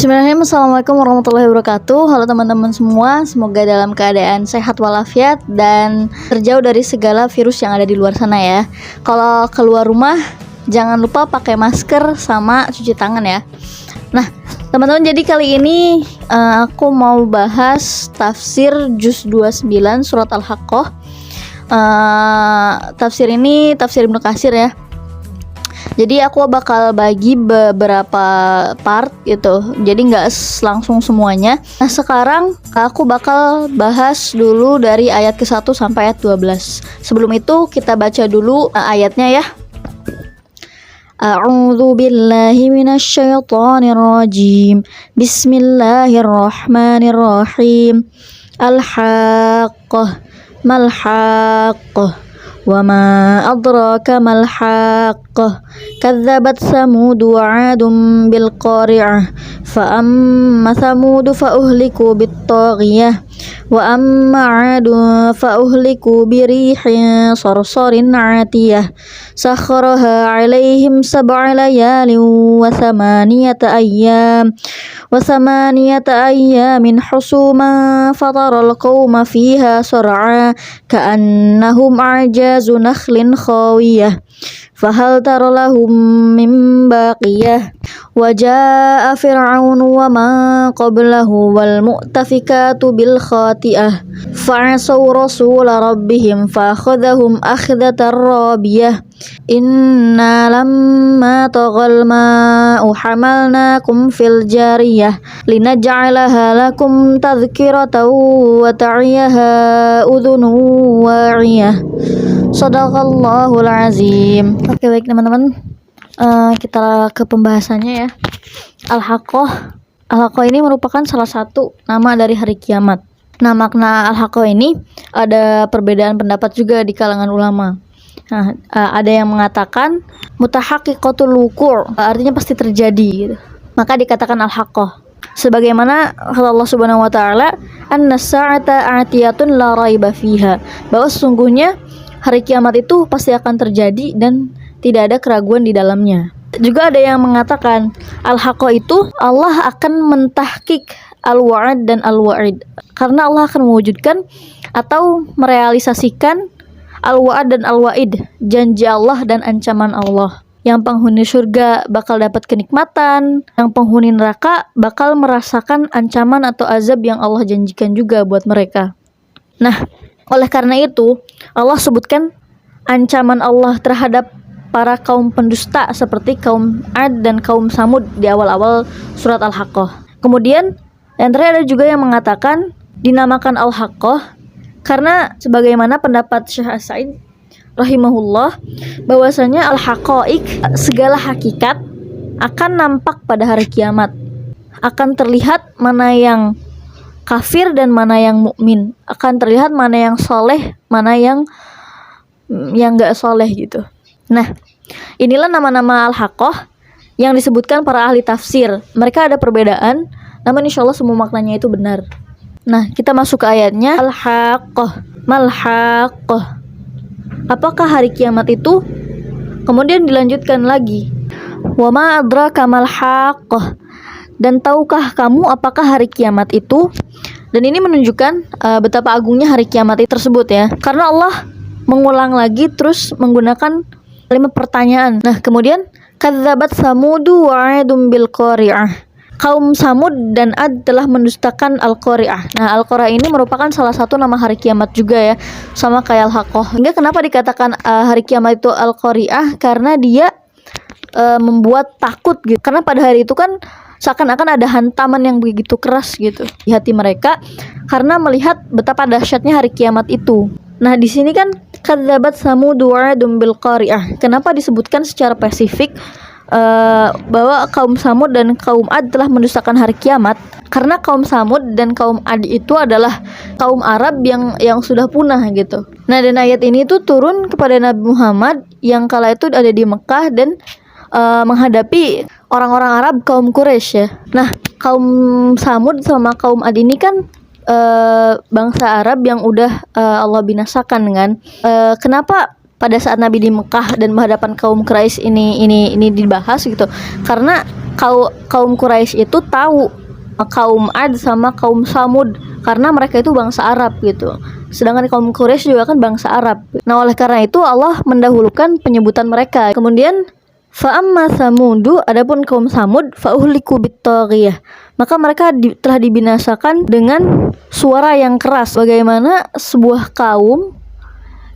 Bismillahirrahmanirrahim. Assalamualaikum warahmatullahi wabarakatuh. Halo teman-teman semua, semoga dalam keadaan sehat walafiat dan terjauh dari segala virus yang ada di luar sana ya. Kalau keluar rumah jangan lupa pakai masker sama cuci tangan ya. Nah teman-teman, jadi kali ini aku mau bahas tafsir juz 29 surat Al-Haqqah. Tafsir ini tafsir Ibnu Katsir ya. Jadi aku bakal bagi beberapa part gitu, jadi nggak langsung semuanya. Nah sekarang aku bakal bahas dulu dari ayat ke-1 sampai ayat 12. Sebelum itu kita baca dulu ayatnya ya. A'udzu billahi minasyaitonir rajim. Bismillahirrahmanirrahim. Al-Haqqah mal haqqah وما أدراك ما الحاقة كذبت ثمود وعاد بالقارعة فأما ثمود فأهلكوا بالطاغية وأما عاد فأهلكوا بريح صرصر عاتية سخرها عليهم 7 ليال وثمانية أيام حسوما فترى القوم فيها صرعا كأنهم أعجاز نخل خاوية فهل ترى لهم من باقية وجاء فرعون ومن قبله والمؤتفكات بالخاطئة فعصوا رسول ربهم فأخذهم أخذة رابية إنا لما طغى الماء حملناكم في الجارية لنجعلها لكم تذكرة وتعيها أذن واعية Shadaqallahul azim. Oke baik teman-teman, kita ke pembahasannya ya. Al-Haqqah. Al-Haqqah ini merupakan salah satu nama dari hari kiamat. Nah makna Al-Haqqah ini ada perbedaan pendapat juga di kalangan ulama. Nah, ada yang mengatakan mutahaqqiqatul wuqu', artinya pasti terjadi gitu. Maka dikatakan Al-Haqqah. Sebagaimana Allah Subhanahu wa taala, "An-sa'ata atiyatun la raiba fiha." Bahwa sesungguhnya hari kiamat itu pasti akan terjadi dan tidak ada keraguan di dalamnya. Juga ada yang mengatakan Al-Haqqah itu Allah akan mentahqiq al-wa'd dan al-wa'id, karena Allah akan mewujudkan atau merealisasikan al-wa'd dan al-wa'id, janji Allah dan ancaman Allah. Yang penghuni surga bakal dapat kenikmatan, yang penghuni neraka bakal merasakan ancaman atau azab yang Allah janjikan juga buat mereka. Nah, oleh karena itu Allah sebutkan ancaman Allah terhadap para kaum pendusta seperti kaum Ad dan kaum Samud di awal-awal surat Al-Haqqah. Kemudian yang terakhir ada juga yang mengatakan dinamakan Al-Haqqah karena sebagaimana pendapat Syekh As-Sa'id rahimahullah, bahwasanya al-haqaiq, segala hakikat akan nampak pada hari kiamat. Akan terlihat mana yang kafir dan mana yang mukmin, akan terlihat mana yang soleh, mana yang gak soleh gitu. Nah, inilah nama-nama Al-Haqqah yang disebutkan para ahli tafsir. Mereka ada perbedaan, namun insya Allah semua maknanya itu benar. Nah, kita masuk ke ayatnya. Al-Haqqah mal haqqah. Apakah hari kiamat itu? Kemudian dilanjutkan lagi, wa ma adraka mal haqqah, dan tahukah kamu apakah hari kiamat itu? Dan ini menunjukkan betapa agungnya hari kiamat itu tersebut ya, karena Allah mengulang lagi terus menggunakan 5 pertanyaan. Nah kemudian kadzabat samudu wa adum bil qari'ah, kaum Samud dan Ad telah mendustakan Al-Qari'ah. Nah, Al-Qari'ah ini merupakan salah satu nama hari kiamat juga ya, sama kayak Al-Haqqah. Hingga kenapa dikatakan hari kiamat itu Al-Qari'ah? Karena dia membuat takut gitu. Karena pada hari itu kan seakan-akan ada hantaman yang begitu keras gitu di hati mereka karena melihat betapa dahsyatnya hari kiamat itu. Nah, di sini kan kadzabat Samud wa adum bil qari'ah. Kenapa disebutkan secara spesifik bahwa kaum Samud dan kaum Ad telah mendustakan hari kiamat? Karena kaum Samud dan kaum Ad itu adalah kaum Arab yang sudah punah gitu. Nah, dan ayat ini tuh turun kepada Nabi Muhammad yang kala itu ada di Mekah dan menghadapi orang-orang Arab kaum Quraisy ya. Nah, kaum Samud sama kaum Ad ini kan bangsa Arab yang udah Allah binasakan kan. Kenapa pada saat Nabi di Mekah dan berhadapan kaum Quraisy ini dibahas gitu? Karena kaum Quraisy itu tahu kaum Ad sama kaum Samud karena mereka itu bangsa Arab gitu. Sedangkan kaum Quraisy juga kan bangsa Arab. Nah, oleh karena itu Allah mendahulukan penyebutan mereka. Kemudian fa amma Samudu, adapun kaum Samud, fa uhliku bit-taghiyah. Maka mereka telah dibinasakan dengan suara yang keras. Bagaimana sebuah kaum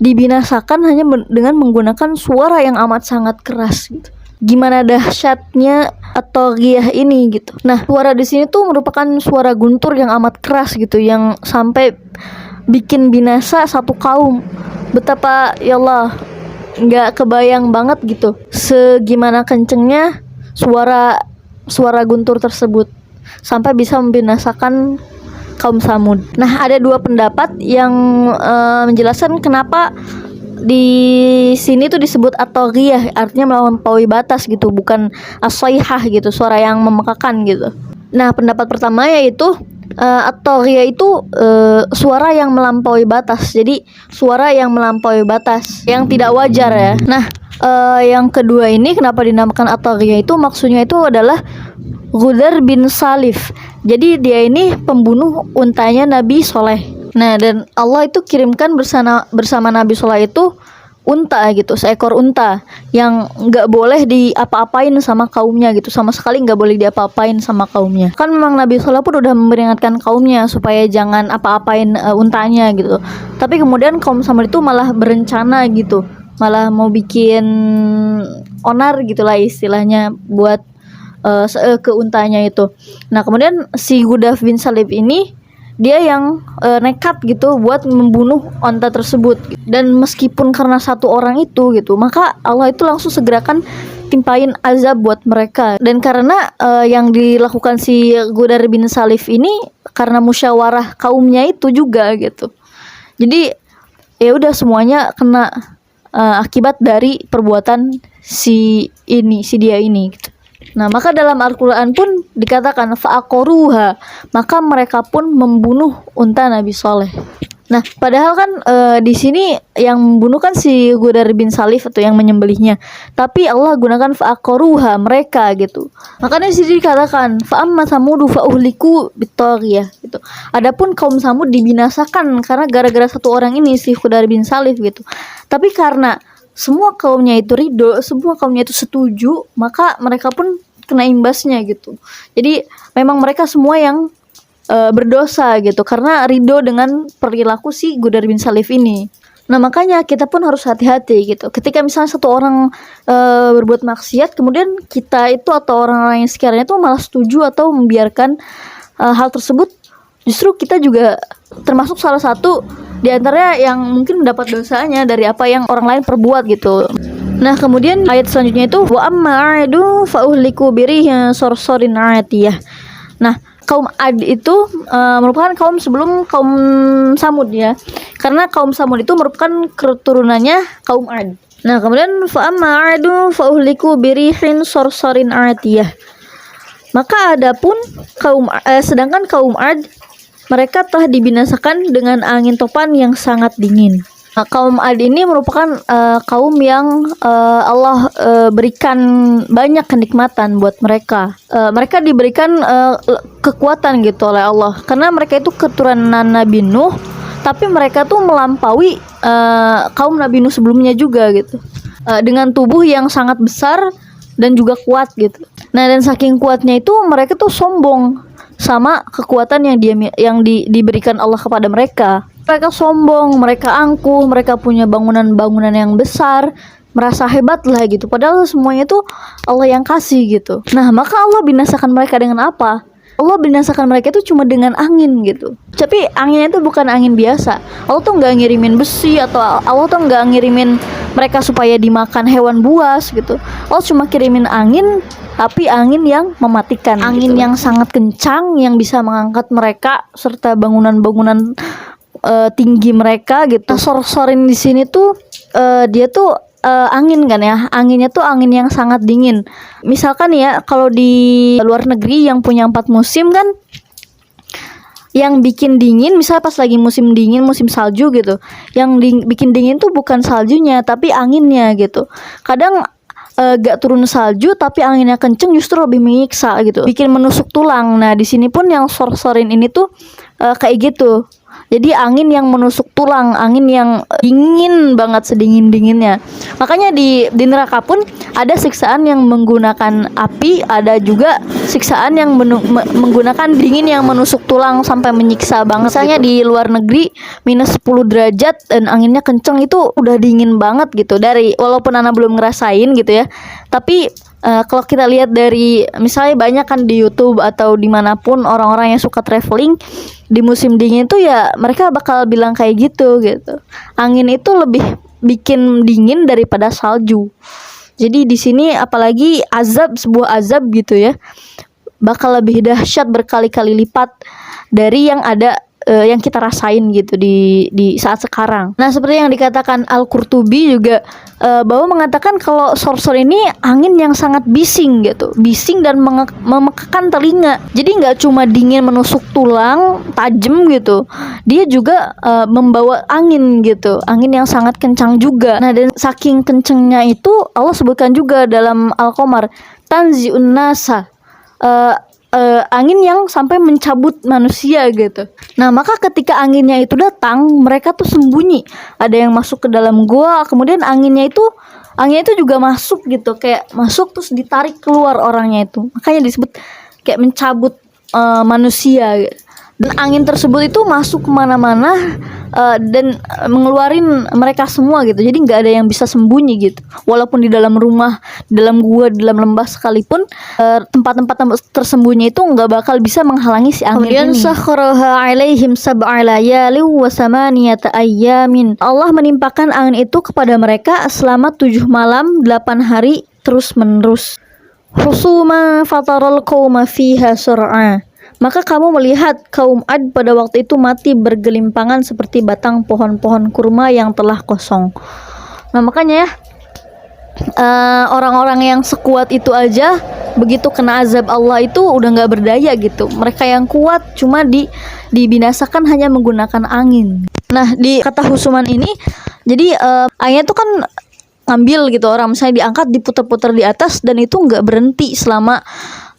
dibinasakan hanya dengan menggunakan suara yang amat sangat keras gitu. Gimana dahsyatnya atau giyah ini gitu. Nah, suara di sini tuh merupakan suara guntur yang amat keras gitu, yang sampai bikin binasa satu kaum. Betapa ya Allah, nggak kebayang banget gitu segimana kencengnya suara guntur tersebut sampai bisa membinasakan kaum Samud. Nah, ada dua pendapat yang menjelaskan kenapa di sini tuh disebut at-taghiyah, artinya melampaui batas gitu, bukan as-sayhah gitu, suara yang memekakan gitu. Nah, pendapat pertama yaitu at-taghiyah itu suara yang melampaui batas. Jadi suara yang melampaui batas, yang tidak wajar ya. Nah, yang kedua ini kenapa dinamakan at-taghiyah itu, maksudnya itu adalah Ghudar bin Salif. Jadi dia ini pembunuh untanya Nabi Soleh. Nah, dan Allah itu kirimkan bersama Nabi Soleh itu unta gitu, seekor unta yang nggak boleh diapa-apain sama kaumnya gitu, sama sekali nggak boleh diapa-apain sama kaumnya. Kan memang Nabi Soleh pun udah memperingatkan kaumnya supaya jangan apa-apain untanya gitu. Tapi kemudian kaum Samud itu malah berencana gitu, malah mau bikin onar gitulah istilahnya buat ke untanya itu. Nah, kemudian si Ghudar bin Salif ini dia yang nekat gitu buat membunuh onta tersebut. Dan meskipun karena satu orang itu gitu, maka Allah itu langsung segerakan timpain azab buat mereka. Dan karena yang dilakukan si Ghudar bin Salif ini karena musyawarah kaumnya itu juga gitu. Jadi ya udah semuanya kena akibat dari perbuatan si dia ini gitu. Nah, maka dalam Al-Quran pun dikatakan fa'aqoruha, maka mereka pun membunuh unta Nabi Soleh. Nah, padahal kan di sini yang membunuh kan si Ghudar bin Salif atau yang menyembelihnya, tapi Allah gunakan fa'aqoruha, mereka gitu. Makanya di sini dikatakan fa'amma samudu fa'uhliku bit-taghiyah gitu. Adapun kaum Samud dibinasakan karena gara-gara satu orang ini, si Ghudar bin Salif gitu. Tapi karena semua kaumnya itu ridho, semua kaumnya itu setuju, maka mereka pun kena imbasnya gitu. Jadi memang mereka semua yang berdosa gitu karena ridho dengan perilaku si Ghudar bin Salif ini. Nah, makanya kita pun harus hati-hati gitu. Ketika misalnya satu orang berbuat maksiat, kemudian kita itu atau orang-orang yang sekitarnya itu malah setuju atau membiarkan hal tersebut, justru kita juga termasuk salah satu di antaranya yang mungkin mendapat dosanya dari apa yang orang lain perbuat gitu. Nah, kemudian ayat selanjutnya itu wa amma adu fa uhliku birihi sorsorin atiyah. Nah, kaum Ad itu merupakan kaum sebelum kaum Samud ya. Karena kaum Samud itu merupakan keturunannya kaum Ad. Nah, kemudian fa amma adu fa uhliku birihin sorsorin atiyah. Maka adapun sedangkan kaum Ad, mereka telah dibinasakan dengan angin topan yang sangat dingin. Nah, kaum Ad ini merupakan kaum yang Allah berikan banyak kenikmatan buat mereka. Mereka diberikan kekuatan gitu oleh Allah. Karena mereka itu keturunan Nabi Nuh, tapi mereka tuh melampaui kaum Nabi Nuh sebelumnya juga gitu. Dengan tubuh yang sangat besar dan juga kuat gitu. Nah, dan saking kuatnya itu mereka tuh sombong sama kekuatan yang diberikan Allah kepada mereka. Mereka sombong, mereka angkuh, mereka punya bangunan-bangunan yang besar, merasa hebat lah gitu. Padahal semuanya itu Allah yang kasih gitu. Nah, maka Allah binasakan mereka dengan apa? Allah binasakan mereka itu cuma dengan angin gitu. Tapi anginnya itu bukan angin biasa. Allah tuh nggak ngirimin besi atau Allah tuh nggak ngirimin mereka supaya dimakan hewan buas gitu. Allah cuma kirimin angin, tapi angin yang mematikan, angin yang sangat kencang yang bisa mengangkat mereka serta bangunan-bangunan tinggi mereka gitu. Sorsorin di sini tuh dia tuh angin kan ya, anginnya tuh angin yang sangat dingin. Misalkan ya kalau di luar negeri yang punya 4 musim kan, yang bikin dingin misalnya pas lagi musim dingin, musim salju gitu, yang bikin dingin tuh bukan saljunya tapi anginnya gitu. Kadang gak turun salju tapi anginnya kenceng justru lebih menyiksa gitu, bikin menusuk tulang. Nah di sini pun yang sorsorin ini tuh kayak gitu. Jadi angin yang menusuk tulang, angin yang dingin banget, sedingin-dinginnya. Makanya di neraka pun ada siksaan yang menggunakan api, ada juga siksaan yang menggunakan dingin yang menusuk tulang sampai menyiksa banget. Misalnya di luar negeri minus 10 derajat dan anginnya kenceng, itu udah dingin banget gitu. Dari walaupun Ana belum ngerasain gitu ya, tapi kalau kita lihat dari misalnya banyak kan di YouTube atau dimanapun orang-orang yang suka traveling di musim dingin itu ya mereka bakal bilang kayak gitu. Angin itu lebih bikin dingin daripada salju. Jadi di sini apalagi sebuah azab gitu ya, bakal lebih dahsyat berkali-kali lipat dari yang ada yang kita rasain gitu di saat sekarang. Nah seperti yang dikatakan Al-Qurtubi juga, bahwa mengatakan kalau sorsor ini angin yang sangat bising gitu, bising dan memekakan telinga. Jadi nggak cuma dingin menusuk tulang tajam gitu, dia juga membawa angin gitu, angin yang sangat kencang juga. Nah dan saking kencengnya itu Allah sebutkan juga dalam Al-Qamar, tanzi'un nasa, angin yang sampai mencabut manusia gitu. Nah maka ketika anginnya itu datang, mereka tuh sembunyi. Ada yang masuk ke dalam gua, kemudian anginnya itu juga masuk gitu, kayak masuk terus ditarik keluar orangnya itu. Makanya disebut kayak mencabut manusia gitu. Dan angin tersebut itu masuk kemana-mana dan mengeluarin mereka semua gitu. Jadi nggak ada yang bisa sembunyi gitu. Walaupun di dalam rumah, di dalam gua, di dalam lembah sekalipun, tempat-tempat tersembunyi itu nggak bakal bisa menghalangi si angin ini. Kemudian sakharaha alaihim sab'a layalin wa samaniyata ayyamin. Allah menimpakan angin itu kepada mereka selama 7 malam 8 hari terus menerus. Husuma fataral qauma fiha sur'a. Maka kamu melihat kaum Ad pada waktu itu mati bergelimpangan seperti batang pohon-pohon kurma yang telah kosong. Nah makanya ya, orang-orang yang sekuat itu aja begitu kena azab Allah itu udah nggak berdaya gitu. Mereka yang kuat cuma dibinasakan hanya menggunakan angin. Nah di kata husuman ini, jadi angin itu kan ngambil gitu orang, misalnya diangkat diputar-putar di atas dan itu nggak berhenti selama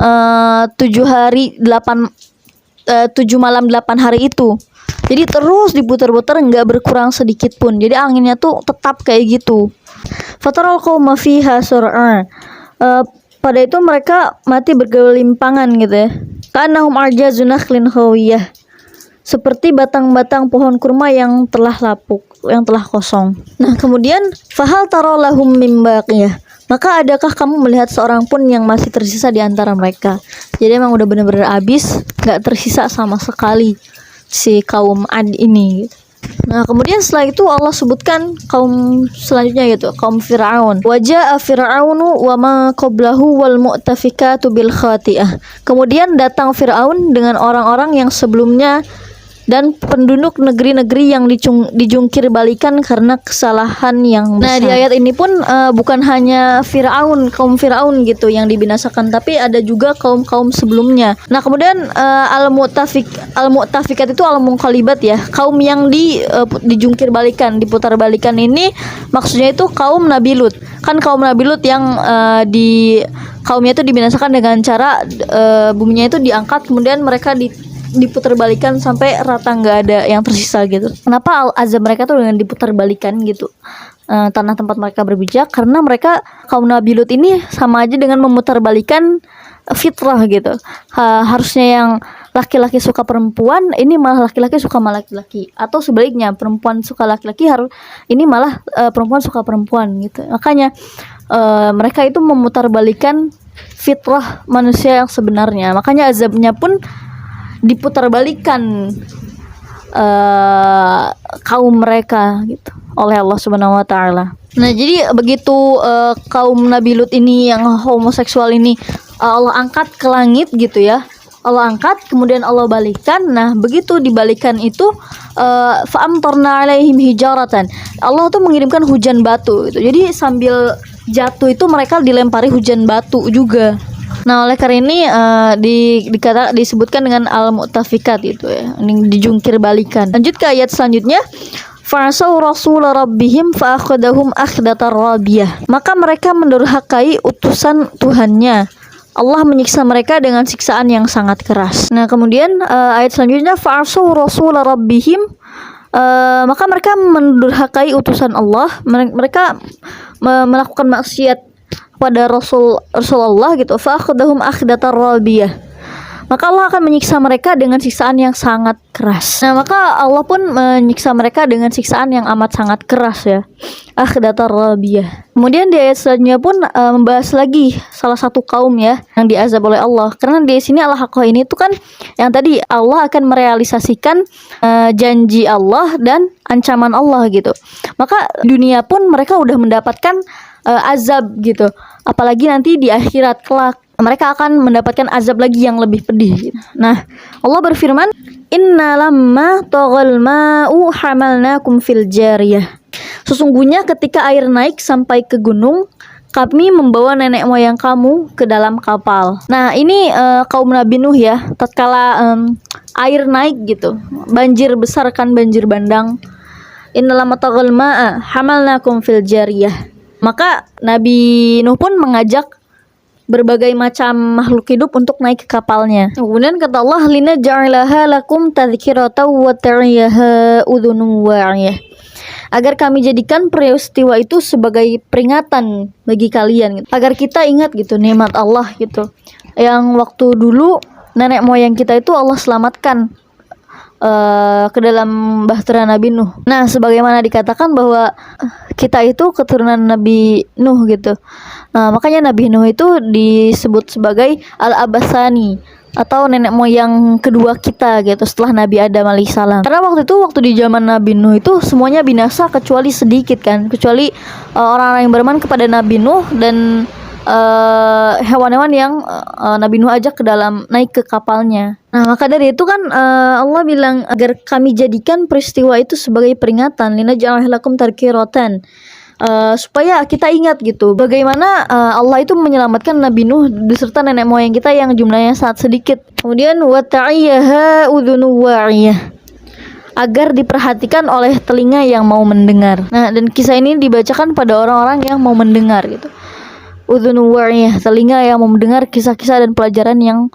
7 malam 8 hari itu. Jadi terus diputar-putar, nggak berkurang sedikit pun. Jadi anginnya tuh tetap kayak gitu. Fataral qauma fiha sur'a. Pada itu mereka mati bergelimpangan gitu ya. Kanahum arjazu nakhlin khawiyah. Seperti batang-batang pohon kurma yang telah lapuk, yang telah kosong. Nah kemudian fahal tara lahum mim baqiyah. Maka adakah kamu melihat seorang pun yang masih tersisa di antara mereka? Jadi emang udah benar-benar habis, nggak tersisa sama sekali si kaum Ad ini. Nah kemudian setelah itu Allah sebutkan kaum selanjutnya gitu, kaum Fir'aun. Waja'a Fir'aunu wa ma qablahu wal mu'tafikatu bil khati'ah. Kemudian datang Fir'aun dengan orang-orang yang sebelumnya dan penduduk negeri-negeri yang dijungkir balikan karena kesalahan yang besar. Nah di ayat ini pun bukan hanya kaum Fir'aun gitu yang dibinasakan, tapi ada juga kaum-kaum sebelumnya. Nah kemudian al-mu'tafikat itu al-munqalibat ya, kaum yang dijungkir balikan, diputar balikan ini maksudnya itu kaum Nabi Lut. Kan kaum Nabi Lut yang kaumnya itu dibinasakan dengan cara buminya itu diangkat, kemudian mereka diputar balikan sampai rata, nggak ada yang tersisa gitu. Kenapa azab mereka tuh dengan diputar balikan gitu, tanah tempat mereka berpijak? Karena mereka kaum Nabi Lut ini sama aja dengan memutar balikan fitrah gitu. Harusnya yang laki-laki suka perempuan, ini malah laki-laki suka sama laki-laki, atau sebaliknya perempuan suka laki-laki, ini malah perempuan suka perempuan gitu. Makanya mereka itu memutar balikan fitrah manusia yang sebenarnya. Makanya azabnya pun diputarbalikkan kaum mereka gitu oleh Allah Subhanahu wa taala. Nah, jadi begitu kaum Nabi Lut ini yang homoseksual ini Allah angkat ke langit gitu ya. Allah angkat, kemudian Allah balikan. Nah, begitu dibalikan itu fa'amtarna alaihim hijaratan. Allah tuh mengirimkan hujan batu gitu. Jadi sambil jatuh itu mereka dilempari hujan batu juga. Nah oleh karena ini disebutkan dengan al-mu'tafikat itu ya, ini dijungkir balikan. Lanjut ke ayat selanjutnya. Fa'asaw rasul rabbihim fa'akhadahum akhdatar rabiyah. Maka mereka mendurhakai utusan Tuhannya. Allah menyiksa mereka dengan siksaan yang sangat keras. Nah, kemudian ayat selanjutnya fa'asaw rasul rabbihim, maka mereka mendurhakai utusan Allah. Mereka melakukan maksiat pada Rasulullah gitu. Fa'akhadahum akhdatar rabiyah. Maka Allah akan menyiksa mereka dengan siksaan yang sangat keras. Nah, maka Allah pun menyiksa mereka dengan siksaan yang amat sangat keras ya. Akhdatar rabiyah. Kemudian di ayat selanjutnya pun membahas lagi salah satu kaum ya yang diazab oleh Allah. Karena di sini al-haqqah ini tuh kan yang tadi Allah akan merealisasikan janji Allah dan ancaman Allah gitu. Maka dunia pun mereka udah mendapatkan azab gitu. Apalagi nanti di akhirat kelak mereka akan mendapatkan azab lagi yang lebih pedih. Nah, Allah berfirman, "Inna lamma taghal ma'u hamalnakum fil jariyah." Sesungguhnya ketika air naik sampai ke gunung, kami membawa nenek moyang kamu ke dalam kapal. Nah, ini kaum Nabi Nuh ya, tatkala air naik gitu, banjir besar kan, banjir bandang. Inna lamma taghal ma'a hamalnakum fil jariyah. Maka Nabi Nuh pun mengajak berbagai macam makhluk hidup untuk naik ke kapalnya. Kemudian kata Allah, lina ja'alaha lakum tadhkiratan wa ta'iyaha udhunun wa'iyah. Agar kami jadikan peristiwa itu sebagai peringatan bagi kalian gitu. Agar kita ingat gitu nikmat Allah gitu. Yang waktu dulu nenek moyang kita itu Allah selamatkan ke dalam bahtera Nabi Nuh. Nah, sebagaimana dikatakan bahwa kita itu keturunan Nabi Nuh gitu. Makanya Nabi Nuh itu disebut sebagai Al-Abasani atau nenek moyang kedua kita gitu setelah Nabi Adam alaihissalam. Karena waktu di zaman Nabi Nuh itu semuanya binasa kecuali sedikit kan, kecuali orang-orang yang beriman kepada Nabi Nuh dan hewan-hewan yang Nabi Nuh ajak ke dalam naik ke kapalnya. Nah, maka dari itu kan Allah bilang agar kami jadikan peristiwa itu sebagai peringatan, linaj'alahu lakum tadhkiratan, supaya kita ingat gitu bagaimana Allah itu menyelamatkan Nabi Nuh beserta nenek moyang kita yang jumlahnya sangat sedikit. Kemudian wa ta'iyaha udhunu wa'iyah, agar diperhatikan oleh telinga yang mau mendengar. Nah, dan kisah ini dibacakan pada orang-orang yang mau mendengar gitu. Udhunu wa'iyah, telinga yang mau mendengar kisah-kisah dan pelajaran yang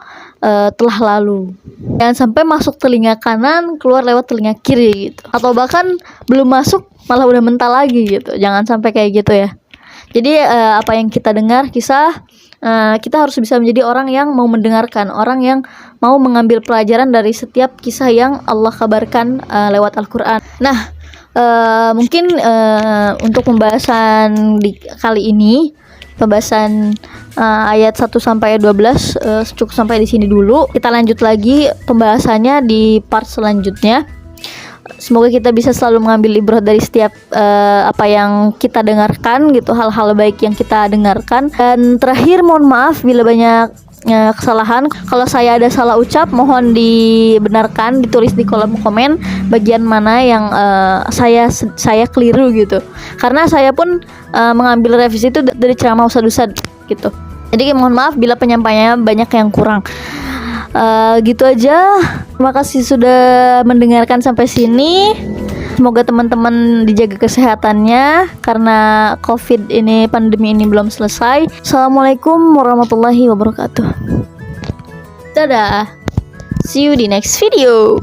telah lalu. Jangan sampai masuk telinga kanan, keluar lewat telinga kiri gitu. Atau bahkan belum masuk malah udah mental lagi gitu. Jangan sampai kayak gitu ya. Jadi apa yang kita dengar kisah, kita harus bisa menjadi orang yang mau mendengarkan, orang yang mau mengambil pelajaran dari setiap kisah yang Allah kabarkan lewat Al-Quran. Nah, mungkin untuk pembahasan di kali ini, pembahasan ayat 1 sampai 12 cukup sampai di sini dulu. Kita lanjut lagi pembahasannya di part selanjutnya. Semoga kita bisa selalu mengambil ibrah dari setiap apa yang kita dengarkan gitu, hal-hal baik yang kita dengarkan. Dan terakhir, mohon maaf bila banyak kesalahan. Kalau saya ada salah ucap, mohon dibenarkan, ditulis di kolom komen bagian mana yang saya keliru gitu. Karena saya pun mengambil revisi itu dari ceramah ustadz gitu. Jadi mohon maaf bila penyampaiannya banyak yang kurang. Gitu aja. Terima kasih sudah mendengarkan sampai sini. Semoga teman-teman dijaga kesehatannya karena COVID ini, pandemi ini belum selesai. Assalamualaikum warahmatullahi wabarakatuh. Dadah. See you di next video.